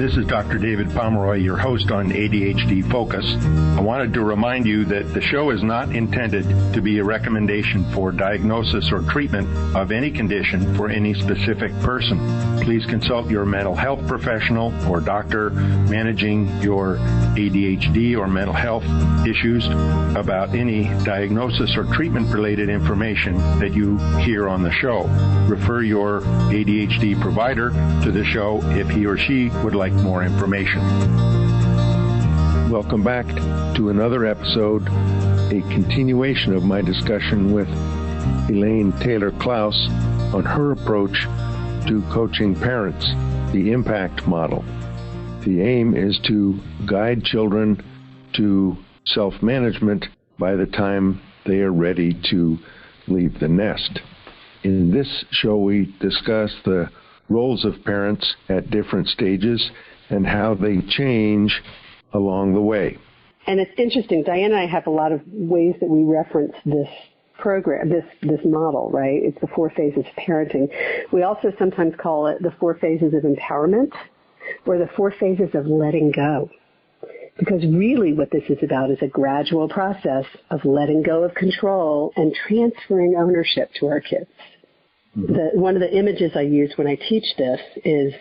This is Dr. David Pomeroy, your host on ADHD Focus. I wanted to remind you that the show is not intended to be a recommendation for diagnosis or treatment of any condition for any specific person. Please consult your mental health professional or doctor managing your ADHD or mental health issues about any diagnosis or treatment-related information that you hear on the show. Refer your ADHD provider to the show if he or she would like more information. Welcome back to another episode, a continuation of my discussion with Elaine Taylor-Klaus on her approach to coaching parents, the impact model. The aim is to guide children to self-management by the time they are ready to leave the nest. In this show, we discuss the roles of parents at different stages and how they change along the way. And it's interesting. Diane and I have a lot of ways that we reference this program, this model, right? It's the 4 phases of parenting. We also sometimes call it the 4 phases of empowerment or the 4 phases of letting go. Because really what this is about is a gradual process of letting go of control and transferring ownership to our kids. One of the images I use when I teach this is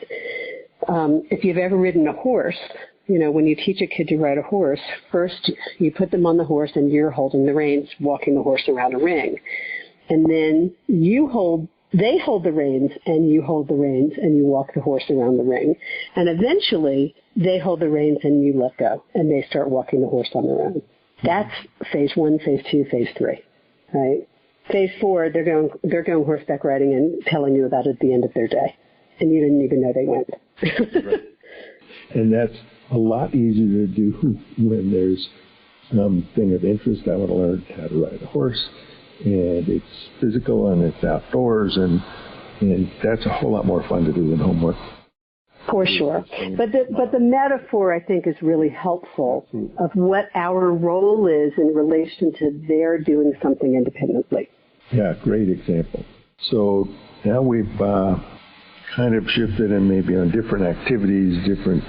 if you've ever ridden a horse, you know, when you teach a kid to ride a horse, first you put them on the horse and you're holding the reins, walking the horse around a ring. And then they hold the reins and you hold the reins and you walk the horse around the ring. And eventually they hold the reins and you let go and they start walking the horse on their own. That's phase 1, phase 2, phase 3, right? Phase 4, they're going horseback riding and telling you about it at the end of their day. And you didn't even know they went. Right. And that's a lot easier to do when there's something of interest. I want to learn how to ride a horse, and it's physical and it's outdoors, and that's a whole lot more fun to do than homework. For sure. But the metaphor, I think, is really helpful of what our role is in relation to their doing something independently. Yeah, great example. So now we've kind of shifted and maybe on different activities, different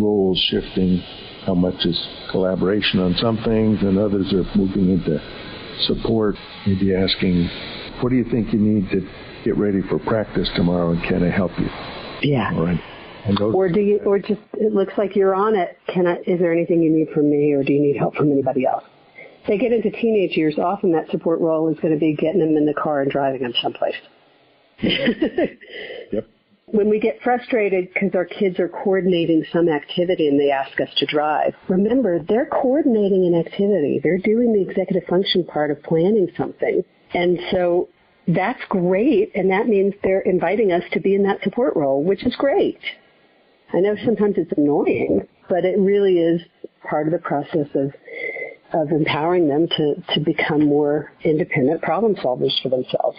roles shifting. How much is collaboration on some things, and others are moving into support, maybe asking, what do you think you need to get ready for practice tomorrow, and can I help you? Yeah. All right. Or just it looks like you're on it. Is there anything you need from me, or do you need help from anybody else? They get into teenage years, often that support role is going to be getting them in the car and driving them someplace. Yep. When we get frustrated because our kids are coordinating some activity and they ask us to drive, remember, they're coordinating an activity. They're doing the executive function part of planning something. And so that's great, and that means they're inviting us to be in that support role, which is great. I know sometimes it's annoying, but it really is part of the process of empowering them to become more independent problem solvers for themselves.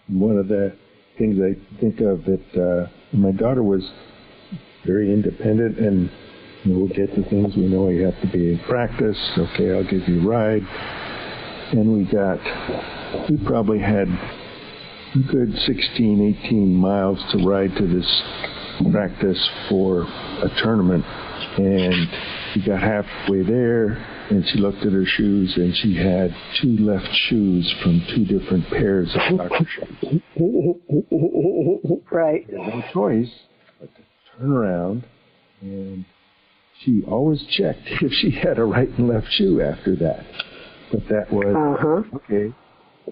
One of the things I think of that my daughter was very independent, and we'll get to things we know you have to be in practice. Okay, I'll give you a ride. And we probably had a good 16, 18 miles to ride to this practice for a tournament. And we got halfway there, and she looked at her shoes, and she had 2 left shoes from 2 different pairs of soccer shoes. Right. No choice but to turn around, and she always checked if she had a right and left shoe after that. But that was, okay,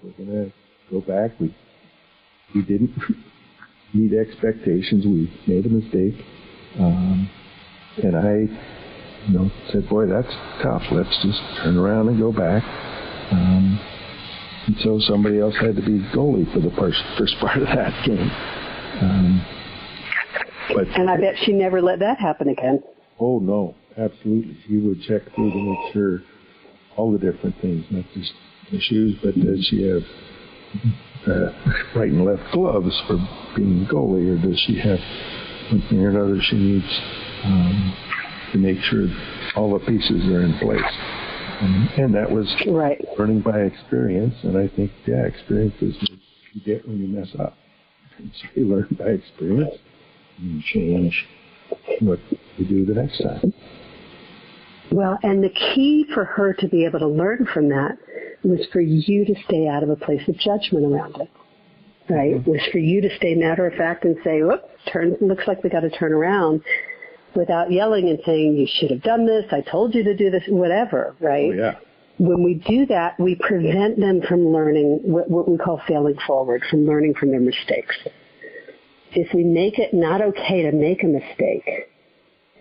we're going to go back. We didn't meet expectations. We made a mistake. And I said, boy, that's tough. Let's just turn around and go back. And so somebody else had to be goalie for the first part of that game. And I bet she never let that happen again. Oh, no, absolutely. She would check through to make sure all the different things, not just the shoes, but does she have right and left gloves for being goalie, or does she have one thing or another she needs to make sure all the pieces are in place. And that was right. Learning by experience, and I think, experience is what you get when you mess up. So you learn by experience, and you change what to do the next time. Well, and the key for her to be able to learn from that was for you to stay out of a place of judgment around it, right? Mm-hmm. Was for you to stay matter of fact and say, "Whoop, looks like we got to turn around," without yelling and saying, "You should have done this. I told you to do this," whatever, right? Oh, yeah. When we do that, we prevent them from learning what we call failing forward, from learning from their mistakes. If we make it not okay to make a mistake,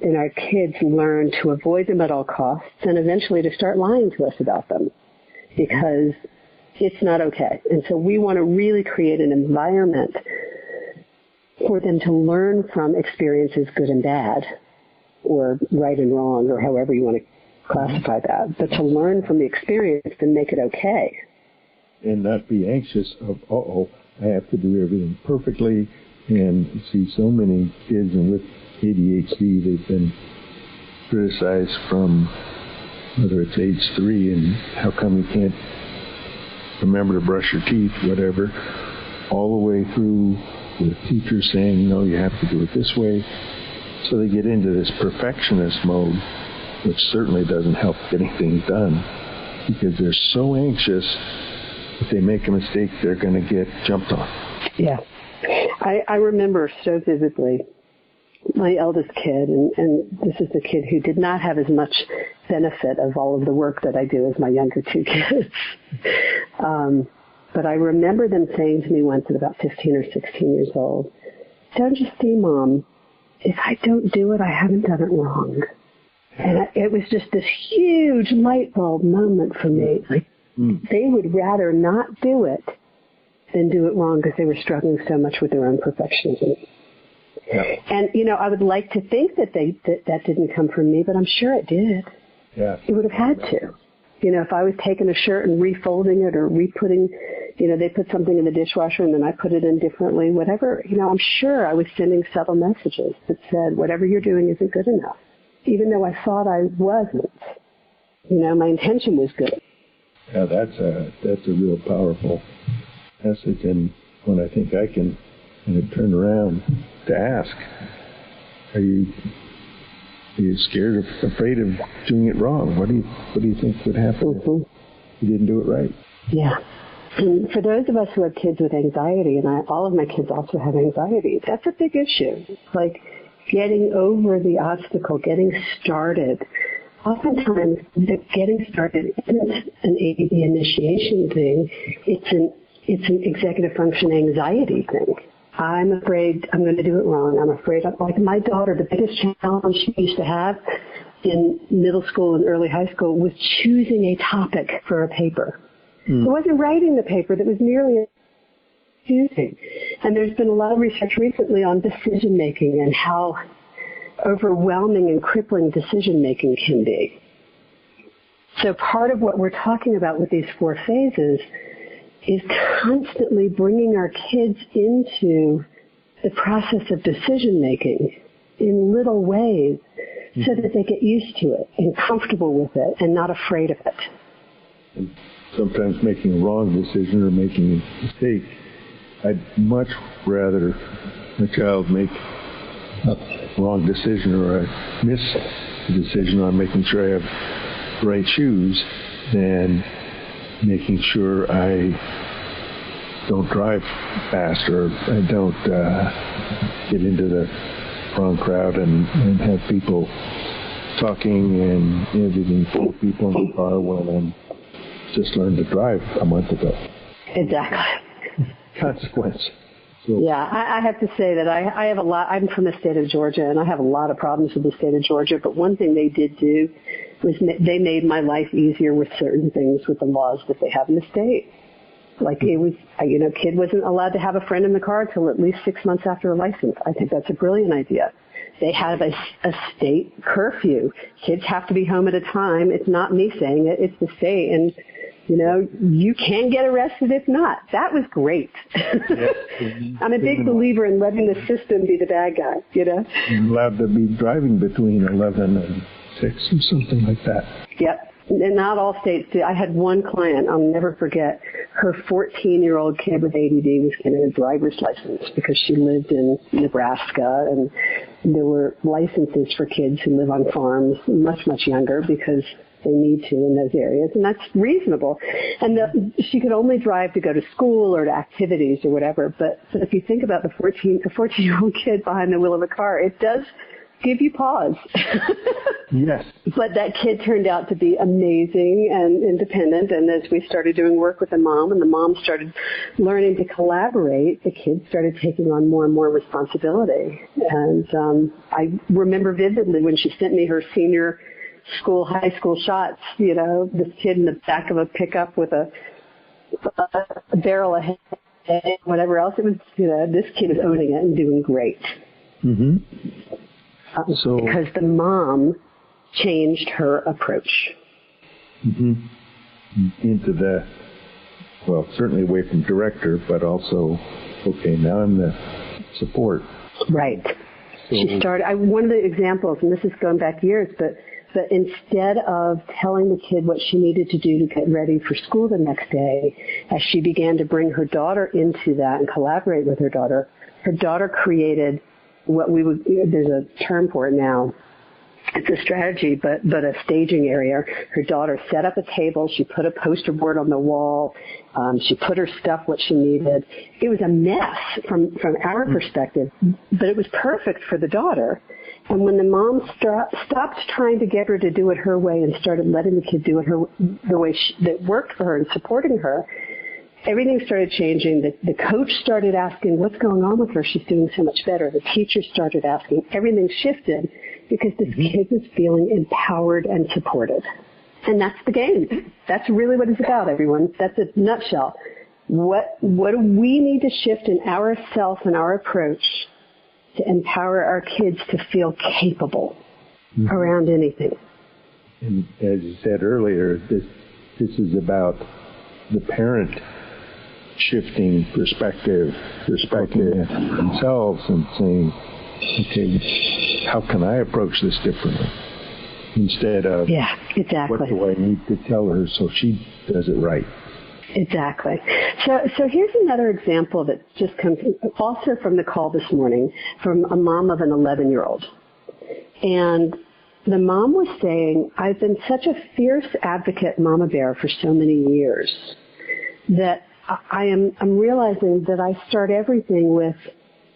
then our kids learn to avoid them at all costs and eventually to start lying to us about them because it's not okay. And so we want to really create an environment for them to learn from experiences, good and bad, or right and wrong, or however you want to classify that, but to learn from the experience and make it okay. And not be anxious of, I have to do everything perfectly. And you see so many kids, and with ADHD, they've been criticized from whether it's age 3 and how come you can't remember to brush your teeth, whatever, all the way through the teacher saying, no, you have to do it this way. So they get into this perfectionist mode, which certainly doesn't help getting things done because they're so anxious if they make a mistake, they're going to get jumped on. Yeah. I remember so vividly my eldest kid, and this is the kid who did not have as much benefit of all of the work that I do as my younger 2 kids. But I remember them saying to me once at about 15 or 16 years old, "Don't you see, Mom, if I don't do it, I haven't done it wrong." And it was just this huge light bulb moment for me. Like, they would rather not do it than do it wrong because they were struggling so much with their own perfectionism. Yeah. And, I would like to think that that didn't come from me, but I'm sure it did. Yeah. It would have had to. If I was taking a shirt and refolding it or re-putting, they put something in the dishwasher and then I put it in differently, whatever, I'm sure I was sending subtle messages that said, whatever you're doing isn't good enough. Even though I thought I wasn't. My intention was good. Yeah, that's a real powerful message, and when I think I can turn around to ask, are you scared or afraid of doing it wrong? What do you think would happen if you didn't do it right? Yeah. And for those of us who have kids with anxiety, and all of my kids also have anxiety, that's a big issue. It's like getting over the obstacle, getting started. Oftentimes, getting started isn't an ADD initiation thing. It's an executive function anxiety thing. I'm afraid I'm going to do it wrong. I'm afraid, like my daughter, the biggest challenge she used to have in middle school and early high school was choosing a topic for a paper. It wasn't writing the paper that was merely choosing. And there's been a lot of research recently on decision making and how overwhelming and crippling decision making can be. So part of what we're talking about with these 4 phases is constantly bringing our kids into the process of decision making in little ways so that they get used to it and comfortable with it and not afraid of it. And sometimes making a wrong decision or making a mistake, I'd much rather a child make a wrong decision or I miss a decision on making sure I have the right shoes than making sure I don't drive fast or I don't get into the wrong crowd and have people talking and everything full of people in the car when I just learned to drive a month ago. Exactly. Consequence. So. Yeah, I have to say that I have a lot. I'm from the state of Georgia, and I have a lot of problems with the state of Georgia. But one thing they did do was they made my life easier with certain things with the laws that they have in the state. Like it was, kid wasn't allowed to have a friend in the car till at least 6 months after a license. I think that's a brilliant idea. They have a state curfew. Kids have to be home at a time. It's not me saying it. It's the state. And, you can get arrested if not. That was great. Yes. I'm a big believer in letting the system be the bad guy, You're allowed to be driving between 11 and 6 or something like that. Yep. And not all states do. I had one client, I'll never forget, her 14-year-old kid with ADD was getting a driver's license because she lived in Nebraska, and there were licenses for kids who live on farms much, much younger because they need to in those areas, and that's reasonable. And she could only drive to go to school or to activities or whatever, but if you think about the 14-year-old kid behind the wheel of a car, it does give you pause. Yes. But that kid turned out to be amazing and independent, and as we started doing work with the mom and the mom started learning to collaborate, the kid started taking on more and more responsibility. And I remember vividly when she sent me her senior high school shots, this kid in the back of a pickup with a barrel of hay, whatever else. It was, this kid was owning it and doing great. Mm-hmm. Because the mom changed her approach. Mm-hmm. Into certainly away from director, but also, okay, now I'm the support. Right. So, she started, one of the examples, and this is going back years, but instead of telling the kid what she needed to do to get ready for school the next day, as she began to bring her daughter into that and collaborate with her daughter created what there's a term for it now. It's a strategy, but a staging area. Her daughter set up a table. She put a poster board on the wall. She put her stuff, what she needed. It was a mess from our perspective, but it was perfect for the daughter. And when the mom stopped trying to get her to do it her way and started letting the kid do it the way that worked for her and supporting her, everything started changing. The coach started asking, what's going on with her? She's doing so much better. The teacher started asking. Everything shifted because this kid was feeling empowered and supported. And that's the game. That's really what it's about, everyone. That's a nutshell. What do we need to shift in ourselves and our approach to empower our kids to feel capable around anything? And as you said earlier, this is about the parent shifting perspective themselves and saying, okay, how can I approach this differently? Instead of, what do I need to tell her so she does it right? Exactly. So here's another example that just comes also from the call this morning from a mom of an 11-year-old. And the mom was saying, I've been such a fierce advocate mama bear for so many years that I'm realizing that I start everything with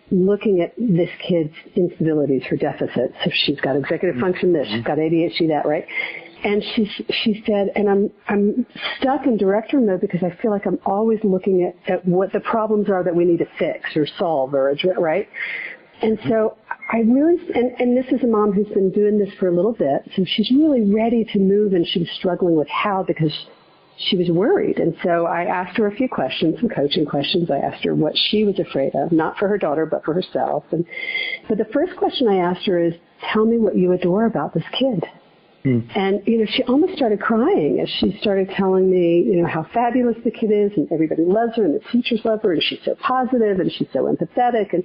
looking at this kid's instabilities, her deficits. So she's got executive function this, she's got ADHD that, right? And she said, and I'm stuck in director mode because I feel like I'm always looking at what the problems are that we need to fix or solve or right? And so I really, and this is a mom who's been doing this for a little bit, so she's really ready to move, and she was struggling with how because she was worried. And so I asked her a few questions, some coaching questions. I asked her what she was afraid of, not for her daughter, but for herself. But the first question I asked her is, tell me what you adore about this kid. And, she almost started crying as she started telling me, how fabulous the kid is, and everybody loves her, and the teachers love her, and she's so positive, and she's so empathetic, and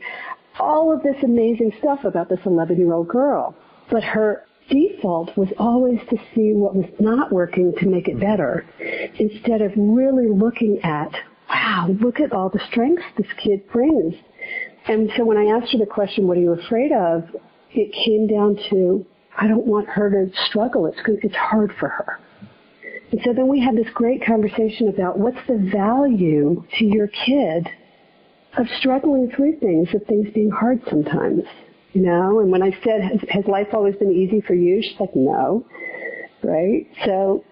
all of this amazing stuff about this 11-year-old girl. But her default was always to see what was not working to make it better, instead of really looking at, wow, look at all the strengths this kid brings. And so when I asked her the question, what are you afraid of? It came down to, I don't want her to struggle. It's hard for her. And so then we had this great conversation about what's the value to your kid of struggling through things, of things being hard sometimes. And when I said, has life always been easy for you? She's like, no, right? So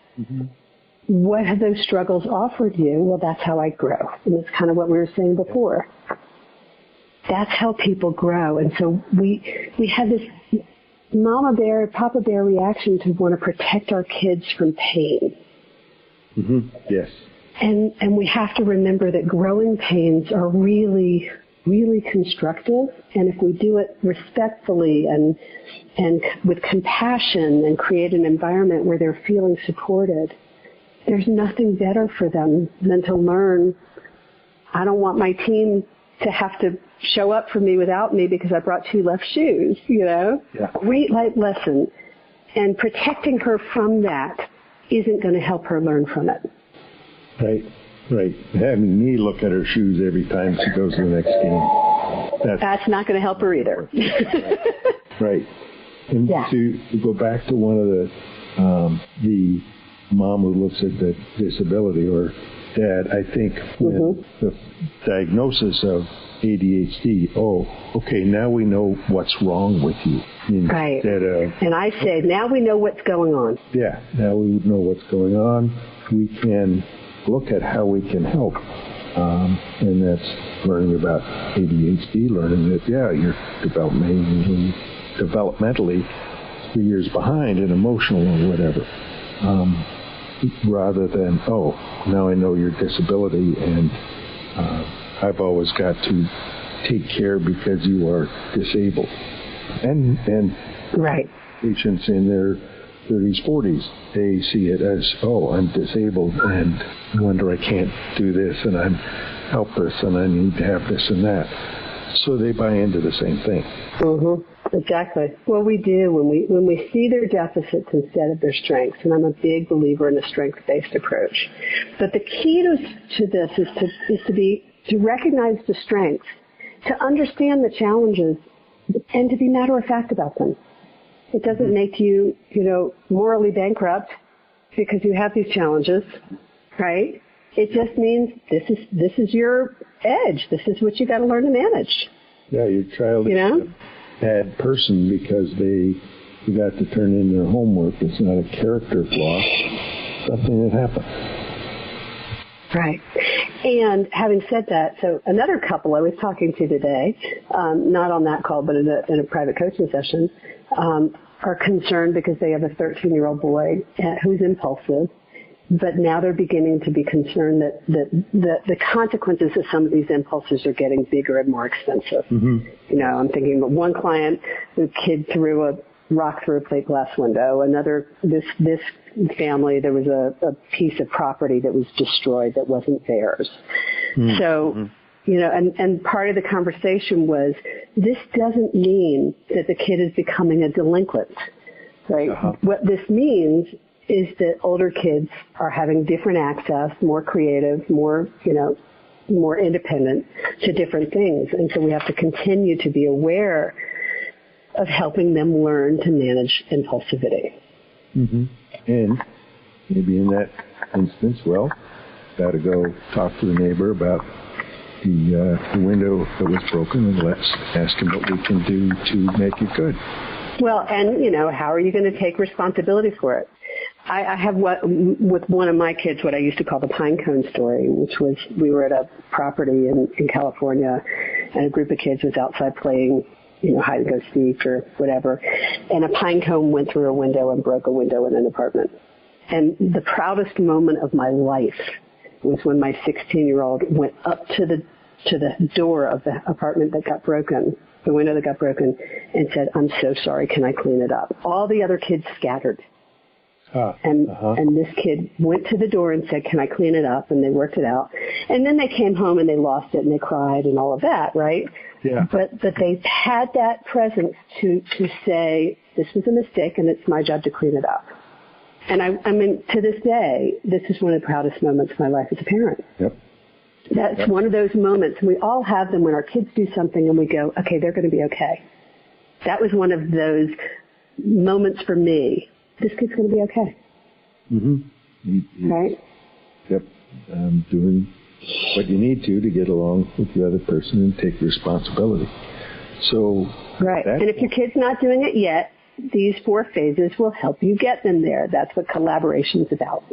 what have those struggles offered you? Well, that's how I grow. And that's kind of what we were saying before. That's how people grow. And so we had this mama bear, papa bear reaction to want to protect our kids from pain. Yes. And we have to remember that growing pains are really, really constructive, and if we do it respectfully and with compassion and create an environment where they're feeling supported, there's nothing better for them than to learn, I don't want my team to have to show up for me without me because I brought 2 left shoes, Yeah. Great life lesson. And protecting her from that isn't going to help her learn from it. Right. Having me look at her shoes every time she goes to the next game. That's not going to help her either. Right. And to go back to one of the mom who looks at the disability, or dad, I think when the diagnosis of ADHD, okay, now we know what's wrong with you. Right. And I say, now we know what's going on. Yeah, now we know what's going on. We can look at how we can help. And that's learning about ADHD, learning that, you're developmentally 3 years behind and emotional or whatever. Rather than, now I know your disability and I've always got to take care because you are disabled. And right. Patients in their 30s, 40s, they see it as, I'm disabled and I wonder I can't do this and I'm helpless and I need to have this and that. So they buy into the same thing. Exactly. Well, we do when we see their deficits instead of their strengths, and I'm a big believer in a strength-based approach. But the key to this is to recognize the strengths, to understand the challenges, and to be matter-of-fact about them. It doesn't make you, morally bankrupt because you have these challenges, right? It just means this is your edge. This is what you got to learn to manage. Yeah, your child is a bad person because they forgot to turn in their homework. It's not a character flaw. Something that happened. Right. And having said that, so another couple I was talking to today, not on that call, but in a private coaching session, are concerned because they have a 13-year-old boy who's impulsive, but now they're beginning to be concerned that the consequences of some of these impulses are getting bigger and more expensive. I'm thinking of one client, the kid threw a rock through a plate glass window. Another, this family, there was a piece of property that was destroyed that wasn't theirs. So, and part of the conversation was, this doesn't mean that the kid is becoming a delinquent, right? What this means is that older kids are having different access, more creative, more independent to different things. And so we have to continue to be aware of helping them learn to manage impulsivity. And maybe in that instance, got to go talk to the neighbor about the window that was broken, and let's ask him what we can do to make it good. Well, and, how are you going to take responsibility for it? I have with one of my kids what I used to call the pine cone story, which was we were at a property in California, and a group of kids was outside playing, hide and go seek or whatever, and a pine cone went through a window and broke a window in an apartment. And the proudest moment of my life was when my 16-year-old went up to the door of the apartment that got broken, the window that got broken, and said, "I'm so sorry, can I clean it up?" All the other kids scattered. And this kid went to the door and said, "Can I clean it up?" And they worked it out. And then they came home and they lost it and they cried and all of that, right? Yeah. But they had that presence to say, this was a mistake and it's my job to clean it up. And I mean, to this day, this is one of the proudest moments of my life as a parent. Yep. That's one of those moments. We all have them when our kids do something and we go, okay, they're going to be okay. That was one of those moments for me. This kid's going to be okay. Right? Yep. Doing what you need to get along with the other person and take responsibility. So. Right. And if your kid's not doing it yet, these 4 phases will help you get them there. That's what collaboration is about.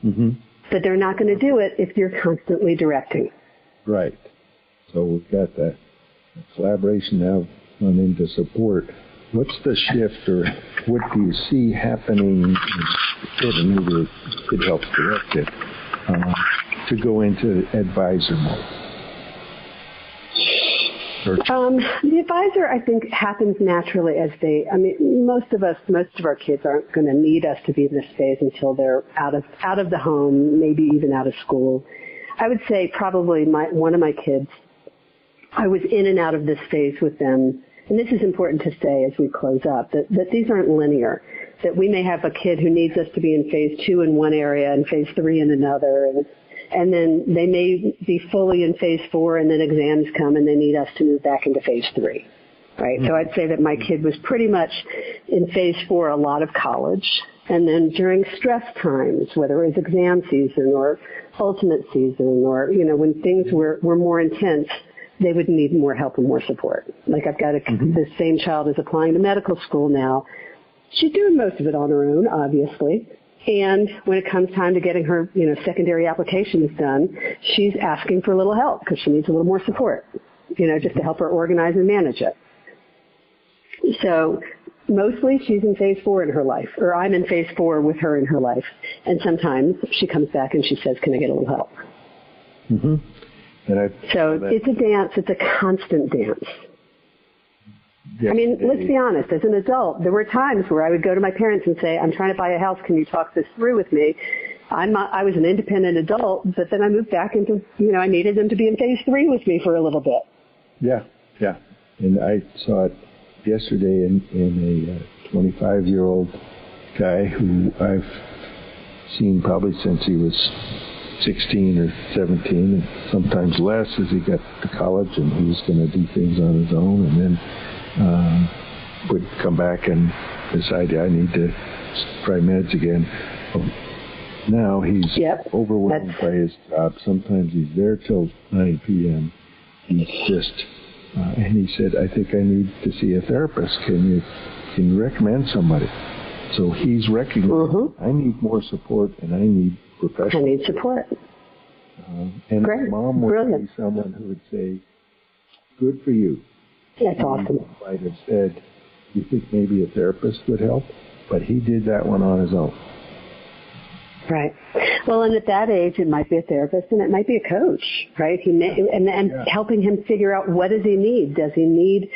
But they're not going to do it if you're constantly directing. Right. So we've got that collaboration now on into support. What's the shift, or what do you see happening, and maybe it helps direct it, to go into advisor mode? The advisor, I think, happens naturally as most of our kids aren't going to need us to be in this phase until they're out of the home, maybe even out of school. I would say probably one of my kids, I was in and out of this phase with them. And this is important to say as we close up, that these aren't linear. that we may have a kid who needs us to be in phase 2 in one area and phase 3 in another, and then they may be fully in phase 4, and then exams come and they need us to move back into phase 3, right? So I'd say that my kid was pretty much in phase 4 a lot of college, and then during stress times, whether it was exam season or ultimate season, or, when things were more intense, they would need more help and more support. Like I've got the same child is applying to medical school now. She's doing most of it on her own, obviously. And when it comes time to getting her, secondary applications done, she's asking for a little help because she needs a little more support, just to help her organize and manage it. So mostly she's in phase 4 in her life, or I'm in phase 4 with her in her life. And sometimes she comes back and she says, can I get a little help? Mm-hmm. So it's a dance. It's a constant dance. I mean, let's be honest. As an adult, there were times where I would go to my parents and say, I'm trying to buy a house. Can you talk this through with me? I was an independent adult, but then I moved back into, I needed them to be in phase 3 with me for a little bit. Yeah. And I saw it yesterday in a 25-year-old guy who I've seen probably since he was 16 or 17, and sometimes less as he got to college and he was going to do things on his own, and then would come back and decide, I need to try meds again. Now he's overwhelmed by his job. Sometimes he's there till 9 p.m. He's just, and he said, I think I need to see a therapist. Can you recommend somebody? So he's recognizing, I need more support and I need professional. I need support. And Great. Mom would be someone who would say, good for you. That's awesome. Might have said, you think maybe a therapist would help? But he did that one on his own. Right. Well, and at that age, it might be a therapist and it might be a coach, right? And helping him figure out, what does he need? Does he need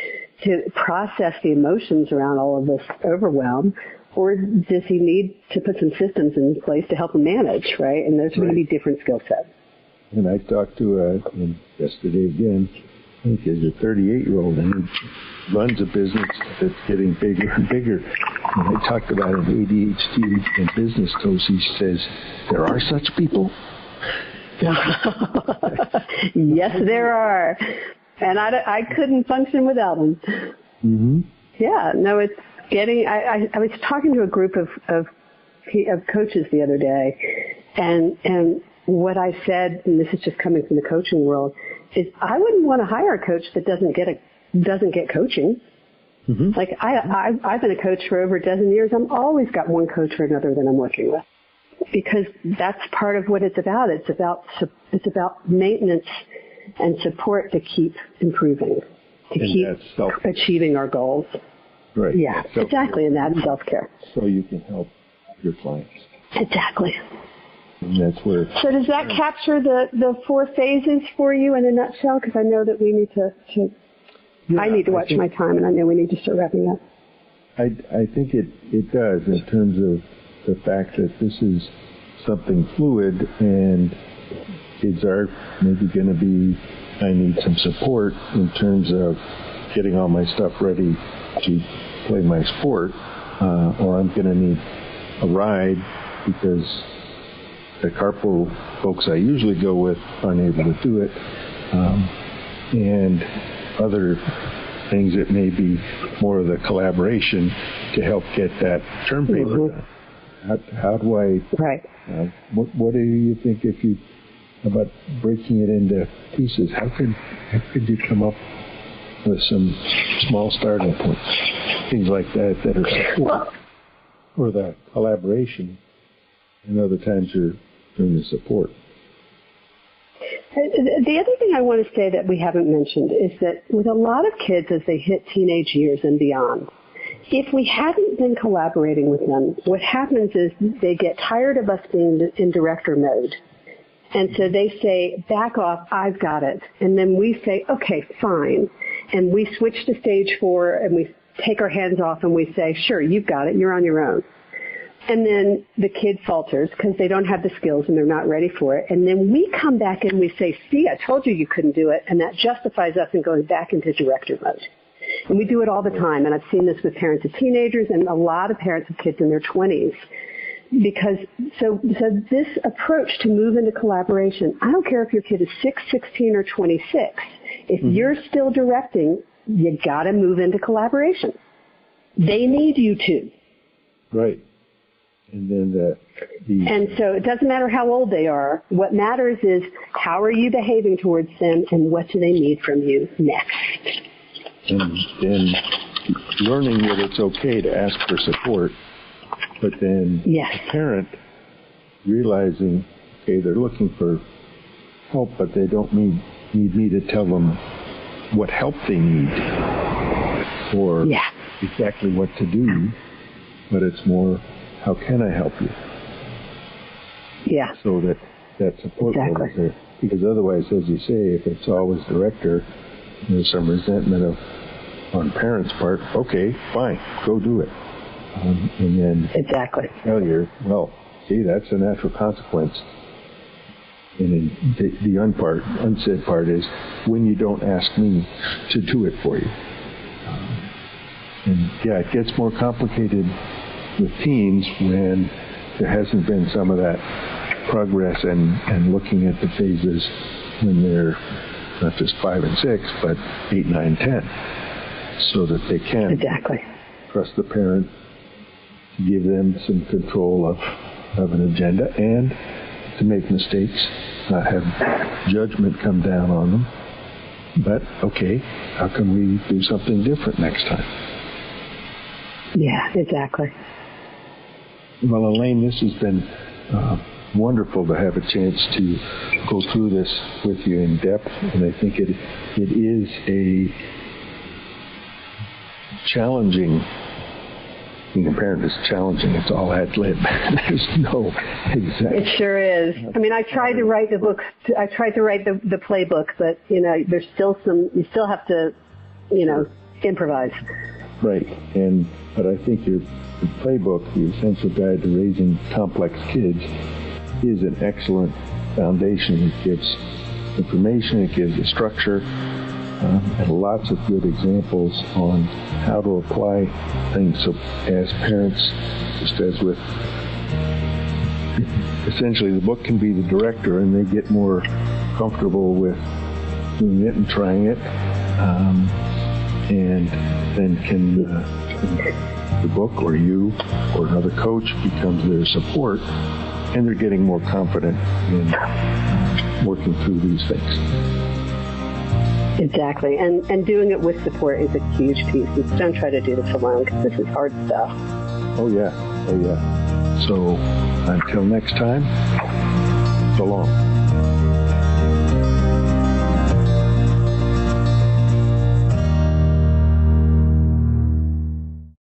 to process the emotions around all of this overwhelm? Or does he need to put some systems in place to help him manage, right? And those are going to be different skill sets. And I talked to yesterday again, I think he's a 38-year-old, and he runs a business that's getting bigger and bigger. And I talked about an ADHD and business coach. He says, there are such people? Yes, there are. And I couldn't function without them. Mm-hmm. Yeah, no, it's getting, I was talking to a group of coaches the other day, and what I said, and this is just coming from the coaching world, is I wouldn't want to hire a coach that doesn't get coaching. Mm-hmm. Like I've been a coach for over a dozen years. I'm always got one coach or another that I'm working with, because that's part of what it's about. It's about maintenance and support to keep improving, to keep achieving our goals. Right. Yeah, exactly, and that's self-care. So you can help your clients. Exactly. And that's where. So does that capture the 4 phases for you in a nutshell? Because I know that we need to I need to watch my time, and I know we need to start wrapping up. I think it does, in terms of the fact that this is something fluid, and kids are maybe going to be, I need some support in terms of getting all my stuff ready to play my sport, or I'm going to need a ride because the carpool folks I usually go with aren't able to do it, and other things that may be more of the collaboration to help get that term paper done. How do I? Right. What do you think about breaking it into pieces? How could you come up with some small starting points, things like that are support, or the collaboration, and other times you're doing the support? The other thing I want to say that we haven't mentioned is that with a lot of kids as they hit teenage years and beyond, if we hadn't been collaborating with them, what happens is they get tired of us being in director mode. And so they say, back off, I've got it. And then we say, okay, fine. And we switch to stage 4 and we take our hands off and we say, sure, you've got it, you're on your own. And then the kid falters because they don't have the skills and they're not ready for it. And then we come back and we say, see, I told you you couldn't do it. And that justifies us in going back into director mode. And we do it all the time, and I've seen this with parents of teenagers and a lot of parents of kids in their 20s. Because, so this approach to move into collaboration, I don't care if your kid is 6, 16, or 26. If you're still directing, you got to move into collaboration. They need you to. Right. And then and so it doesn't matter how old they are. What matters is how are you behaving towards them and what do they need from you next. And learning that it's okay to ask for support, but then the parent realizing, okay, they're looking for help, but they don't need me to tell them what help they need or exactly what to do, but it's more, how can I help you? Yeah. So that support level is there. Because otherwise, as you say, if it's always director, there's some resentment on parents' part. Okay, fine, go do it. And then failure, well, see, that's a natural consequence. And then the unsaid part is when you don't ask me to do it for you. And it gets more complicated with teens when there hasn't been some of that progress and looking at the phases when they're not just 5 and 6, but 8, 9, 10, so that they can trust the parent, give them some control of an agenda, and to make mistakes, not have judgment come down on them. But, okay, how can we do something different next time? Yeah, exactly. Well, Elaine, this has been wonderful to have a chance to go through this with you in depth, and I think it is a challenging. Being a parent is challenging. It's all ad lib. There's no exact. It sure is. I mean, I tried to write the book. I tried to write the playbook, but there's still some. You still have to, improvise. Right, but I think your playbook, the Essential Guide to Raising Complex Kids, is an excellent foundation. It gives information, it gives a structure, and lots of good examples on how to apply things. So as parents, just as with, essentially the book can be the director and they get more comfortable with doing it and trying it, and then can the book or you or another coach becomes their support, and they're getting more confident in working through these things. Exactly, and doing it with support is a huge piece. And don't try to do this alone, because this is hard stuff. Oh yeah. So until next time, so long.